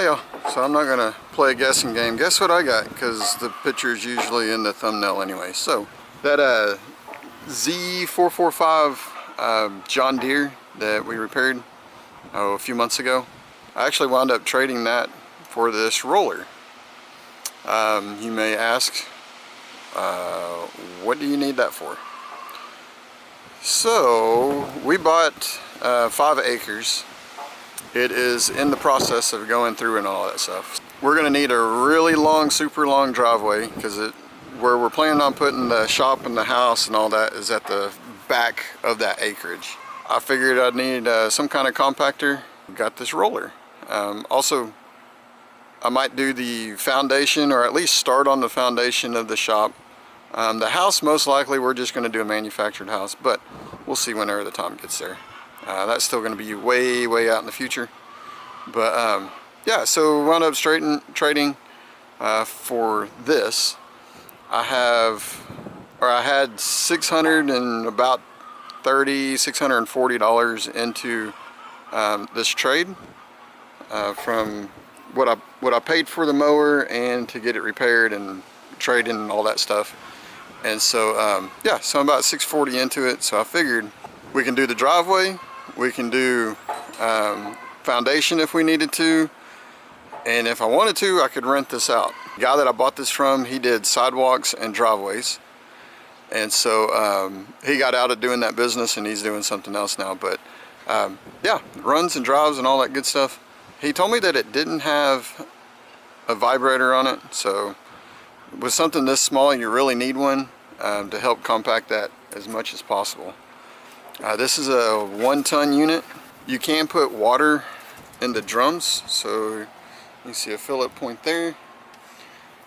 Hey y'all, so I'm not gonna play a guessing game. Guess what I got? Because the picture is usually in the thumbnail anyway. So that Z445 John Deere that we repaired a few months ago, I actually wound up trading that for this roller. You may ask, what do you need that for? So we bought 5 acres. It is in the process of going through and all that stuff. We're gonna need a really long, super long driveway because where we're planning on putting the shop and the house and all that is at the back of that acreage. I figured I'd need some kind of compactor. Got this roller. Also, I might do the foundation, or at least start on the foundation of the shop. The house, most likely, we're just gonna do a manufactured house, but we'll see whenever the time gets there. That's still going to be way, way out in the future. But yeah, so we wound up trading for this. I had $640 into this trade from what I paid for the mower and to get it repaired and trade in and all that stuff. And so yeah, so I'm about $640 into it. So I figured we can do the driveway. We can do foundation if we needed to, and if I wanted to, I could rent this out. The guy that I bought this from, he did sidewalks and driveways, and so he got out of doing that business and he's doing something else now. But yeah, runs and drives and all that good stuff. He told me that it didn't have a vibrator on it, so with something this small, you really need one to help compact that as much as possible. This is a 1-ton unit. You can put water in the drums, so you see a fill-up point there,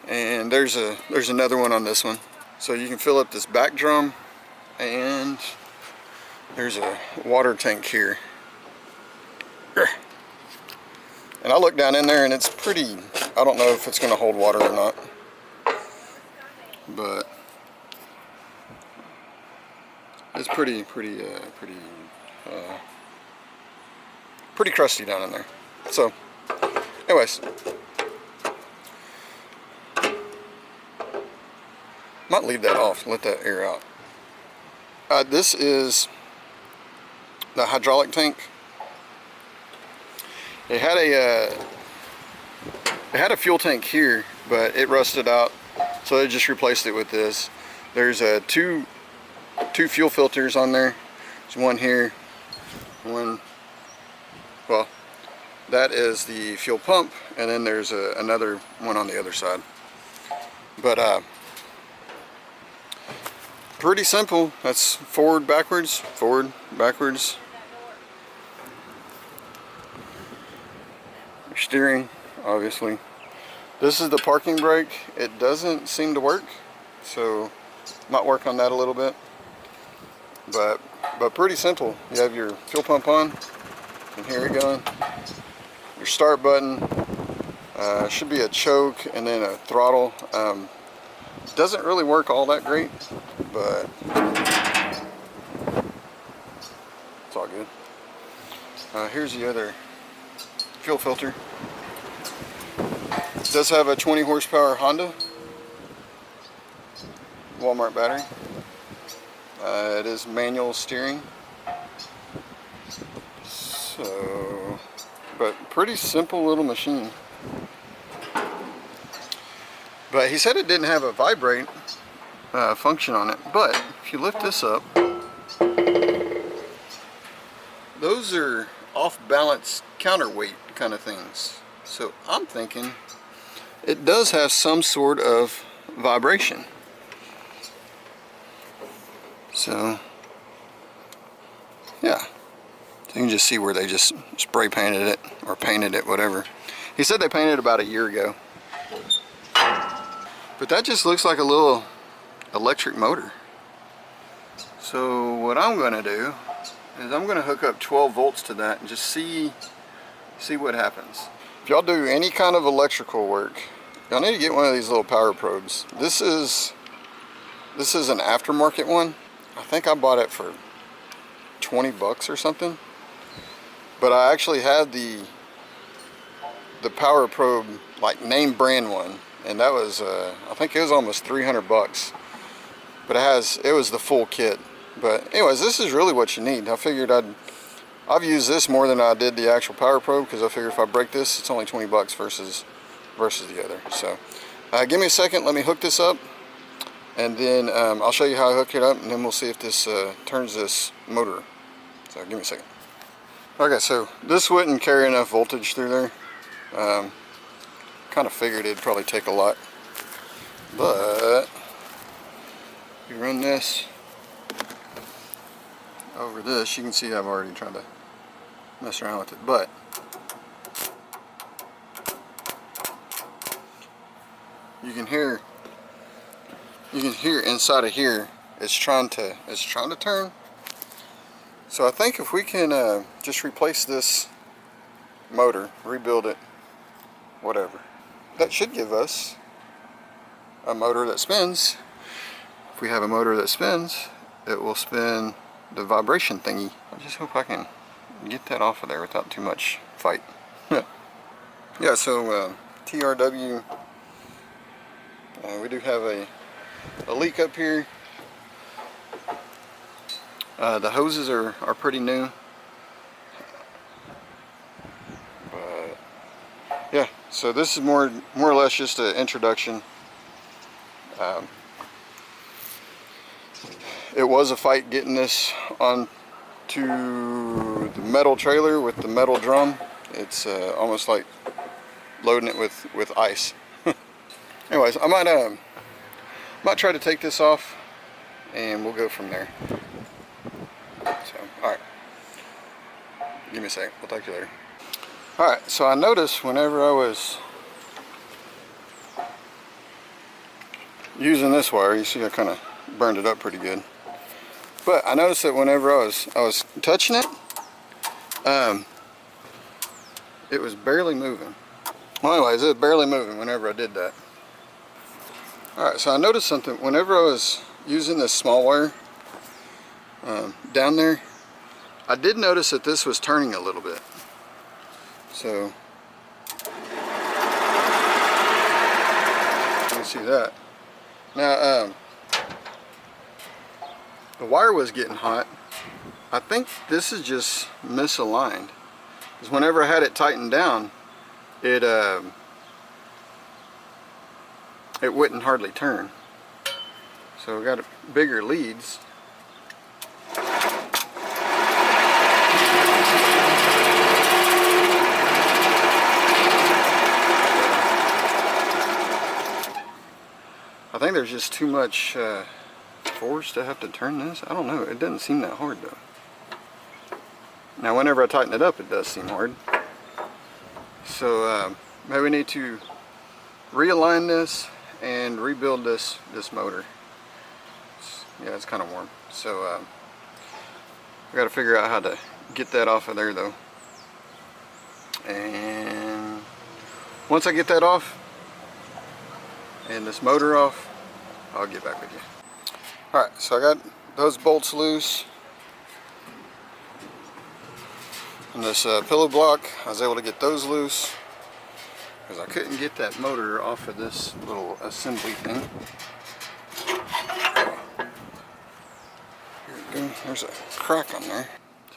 and there's another one on this one. So you can fill up this back drum, and there's a water tank here. And I look down in there, and it's pretty. I don't know if it's going to hold water or not, but it's pretty crusty down in there. So, anyways, might leave that off, let that air out. This is the hydraulic tank. It had a fuel tank here, but it rusted out, so they just replaced it with this. There's two fuel filters on there. There's one here, well, that is the fuel pump, and then there's another one on the other side. But pretty simple. That's forward, backwards, forward, backwards. Your steering, obviously. This is the parking brake. It doesn't seem to work, so might work on that a little bit. But pretty simple. You have your fuel pump on, and here you're going. Your start button should be a choke and then a throttle. Doesn't really work all that great, but it's all good. Here's the other fuel filter. It does have a 20 horsepower Honda Walmart battery. It is manual steering. So, but pretty simple little machine. But he said it didn't have a vibrate function on it. But if you lift this up, those are off balance counterweight kind of things. So I'm thinking it does have some sort of vibration. So yeah, so you can just see where they just spray painted it or painted it, whatever. He said they painted it about a year ago. But that just looks like a little electric motor. So what I'm gonna do is I'm gonna hook up 12 volts to that and just see what happens. If y'all do any kind of electrical work, y'all need to get one of these little power probes. This is an aftermarket one. I think I bought it for 20 bucks or something. But I actually had the the power probe, like name brand one, and that was I think it was almost 300 bucks. But it was the full kit. But anyways, this is really what you need. I figured I've used this more than I did the actual power probe, because I figured if I break this, it's only 20 bucks versus the other. So give me a second, let me hook this up, and then I'll show you how I hook it up, and then we'll see if this turns this motor. So give me a second. Okay, so this wouldn't carry enough voltage through there. Kind of figured it'd probably take a lot, but you run this over this, you can see I've already tried to mess around with it, but you can hear inside of here it's trying to turn. So I think if we can just replace this motor, rebuild it, whatever, that should give us a motor that spins. If we have a motor that spins, it will spin the vibration thingy. I just hope I can get that off of there without too much fight. Yeah, so TRW, we do have a leak up here. The hoses are pretty new, but yeah, so this is more or less just an introduction. It was a fight getting this onto the metal trailer with the metal drum. It's almost like loading it with ice. Anyways, I might try to take this off, and we'll go from there. So, alright. Give me a sec. We'll talk to you later. Alright, so I noticed whenever I was using this wire, you see I kind of burned it up pretty good. But I noticed that whenever I was touching it, it was barely moving. Well, anyways, it was barely moving whenever I did that. Alright, so I noticed something. Whenever I was using this small wire down there, I did notice that this was turning a little bit. So, you can see that. Now, the wire was getting hot. I think this is just misaligned, because whenever I had it tightened down, it wouldn't hardly turn. So we got bigger leads. I think there's just too much force to have to turn this. I don't know. It doesn't seem that hard though. Now whenever I tighten it up, it does seem hard. So maybe we need to realign this and rebuild this motor. Yeah, it's kind of warm. So I got to figure out how to get that off of there though. And once I get that off and this motor off, I'll get back with you. Alright, so I got those bolts loose. And this pillow block, I was able to get those loose, because I couldn't get that motor off of this little assembly thing. Here we go. There's a crack on there.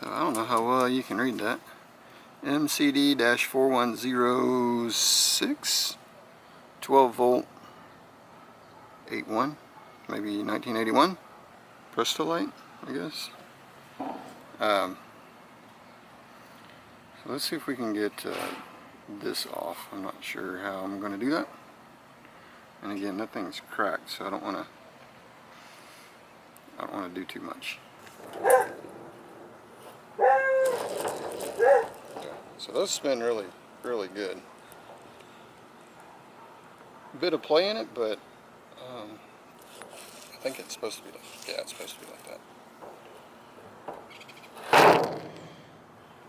So I don't know how well you can read that. MCD-4106, 12 volt, 81, maybe 1981, Prestolite, I guess. So let's see if we can get this off. I'm not sure how I'm going to do that. And again, that thing's cracked, so I don't want to do too much. So those spin really, really good. A bit of play in it, but I think it's supposed to be like, yeah, it's supposed to be like that.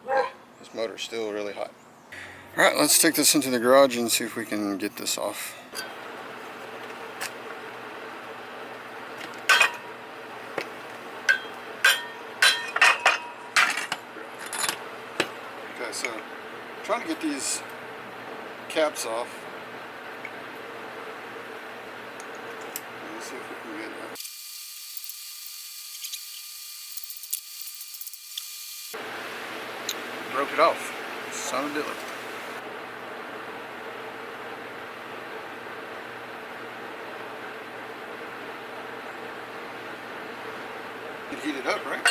Yeah, this motor's still really hot. Alright, let's take this into the garage and see if we can get this off. Okay, so I'm trying to get these caps off. Let's see if we can get that. Broke it off. Son of a diddler. It heated up, right?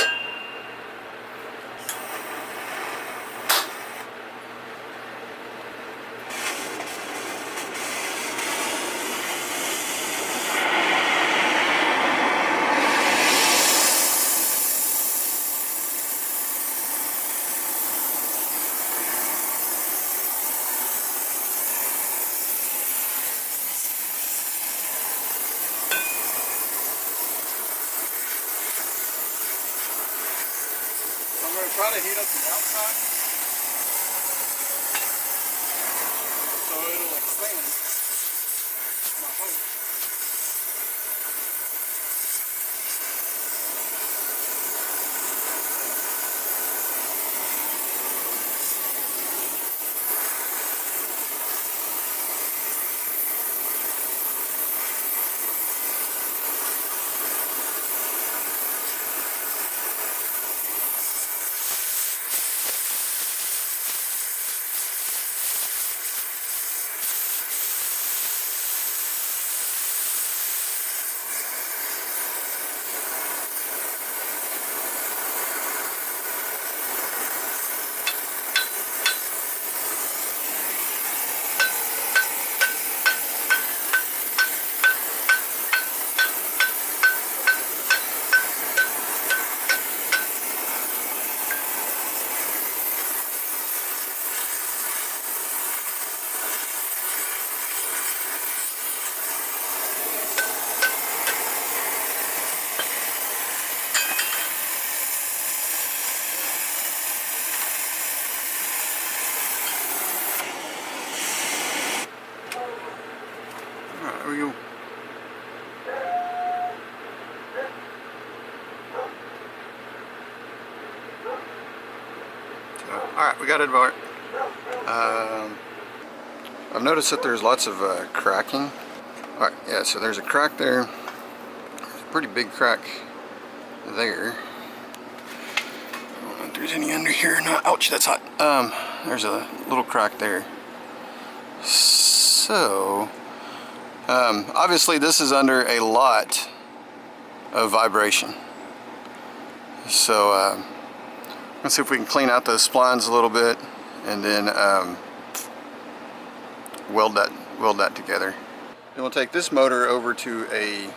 I'm going to try to heat up the outside so it'll expand my hose. Alright, there we go. Alright, we got it apart. I've noticed that there's lots of cracking. Alright, yeah, so there's a crack there. There's a pretty big crack there. I don't know if there's any under here or not. Ouch, that's hot. There's a little crack there. So, obviously this is under a lot of vibration. So, let's see if we can clean out those splines a little bit and then weld that together. Then we'll take this motor over to a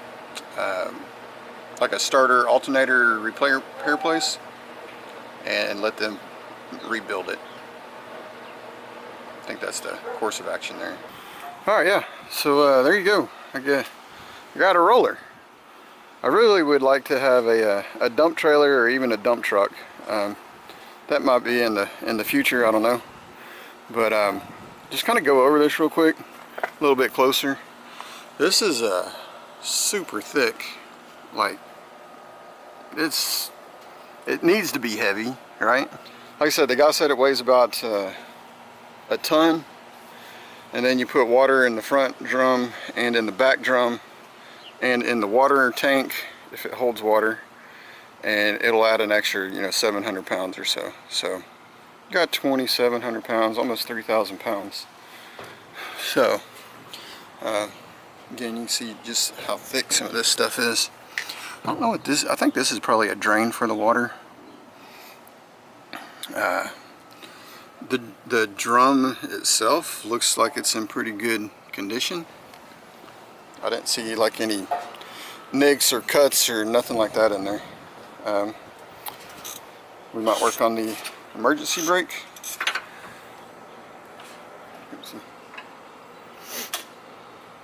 like a starter alternator repair place and let them rebuild it. I think that's the course of action there. Alright, yeah, so there you go. I got a roller. I really would like to have a dump trailer or even a dump truck. That might be in the future, I don't know. But just kind of go over this real quick, a little bit closer. This is super thick. Like, it needs to be heavy, right? Like I said, the guy said it weighs about a ton. And then you put water in the front drum and in the back drum and in the water tank if it holds water, and it'll add an extra 700 pounds or so. So you got 2,700 pounds, almost 3,000 pounds. So again, you can see just how thick some of this stuff is. I don't know what this, I think this is probably a drain for the water. The drum itself looks like it's in pretty good condition. I didn't see like any nicks or cuts or nothing like that in there. We might work on the emergency brake.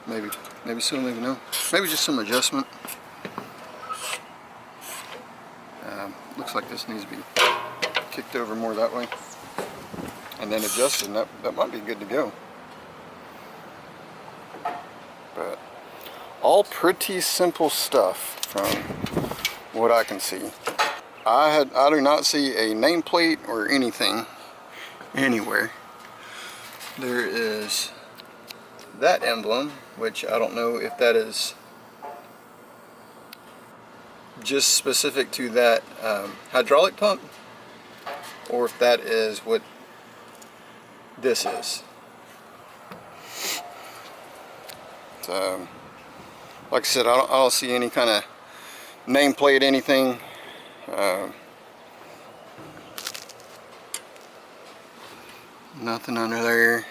Maybe so, maybe no. Maybe just some adjustment. Looks like this needs to be kicked over more that way. And then adjusted, and that might be good to go. But all pretty simple stuff from what I can see. I do not see a nameplate or anything anywhere. there is that emblem, which I don't know if that is just specific to that hydraulic pump, or if that is what this is. So, like I said, I don't see any kind of nameplate, anything. Nothing under there.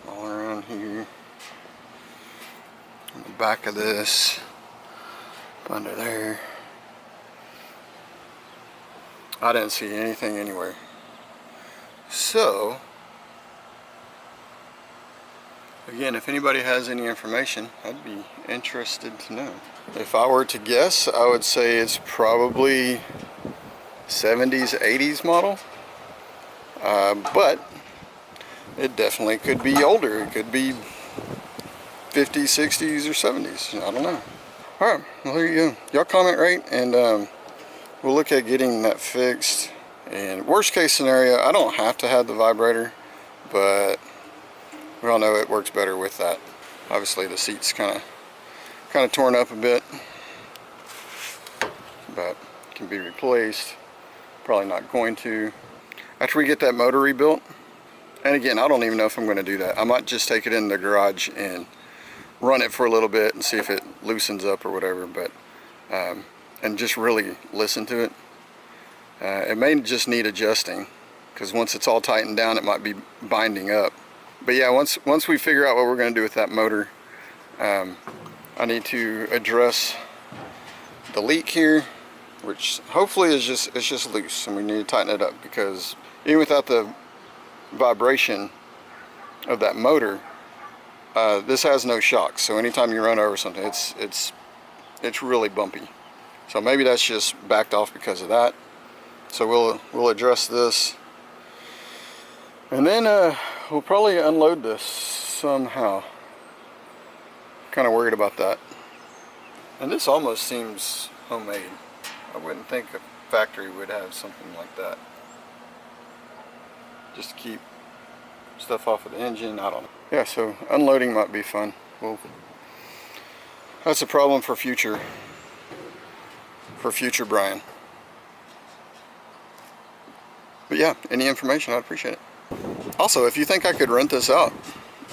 All around here. On the back of this. Under there. I didn't see anything anywhere. So, again, if anybody has any information, I'd be interested to know. If I were to guess, I would say it's probably 70s, 80s model. But it definitely could be older. It could be 50s, 60s, or 70s. I don't know. Alright, well, there you go. Y'all comment, rate, and we'll look at getting that fixed. And worst case scenario, I don't have to have the vibrator, but we all know it works better with that. Obviously the seat's kind of torn up a bit, but can be replaced. Probably not going to. After we get that motor rebuilt, and again, I don't even know if I'm going to do that. I might just take it in the garage and run it for a little bit and see if it loosens up or whatever, but and just really listen to it. It may just need adjusting, because once it's all tightened down, it might be binding up. But yeah, once we figure out what we're going to do with that motor, I need to address the leak here, which hopefully is just loose, and we need to tighten it up, because even without the vibration of that motor, this has no shock. So anytime you run over something, it's really bumpy. So maybe that's just backed off because of that. So we'll address this, and then we'll probably unload this somehow. Kind of worried about that. And this almost seems homemade. I wouldn't think a factory would have something like that. Just to keep stuff off of the engine, I don't know. Yeah, so unloading might be fun. Well, that's a problem for future Brian. But yeah, any information, I'd appreciate it. Also, if you think I could rent this out,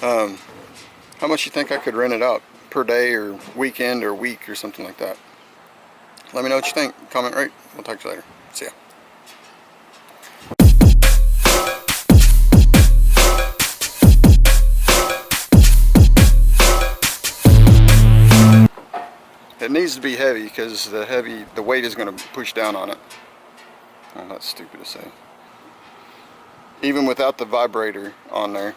how much you think I could rent it out per day or weekend or week or something like that? Let me know what you think. Comment, rate. We'll talk to you later. See ya. It needs to be heavy, because the weight is going to push down on it. Oh, that's stupid to say. Even without the vibrator on there,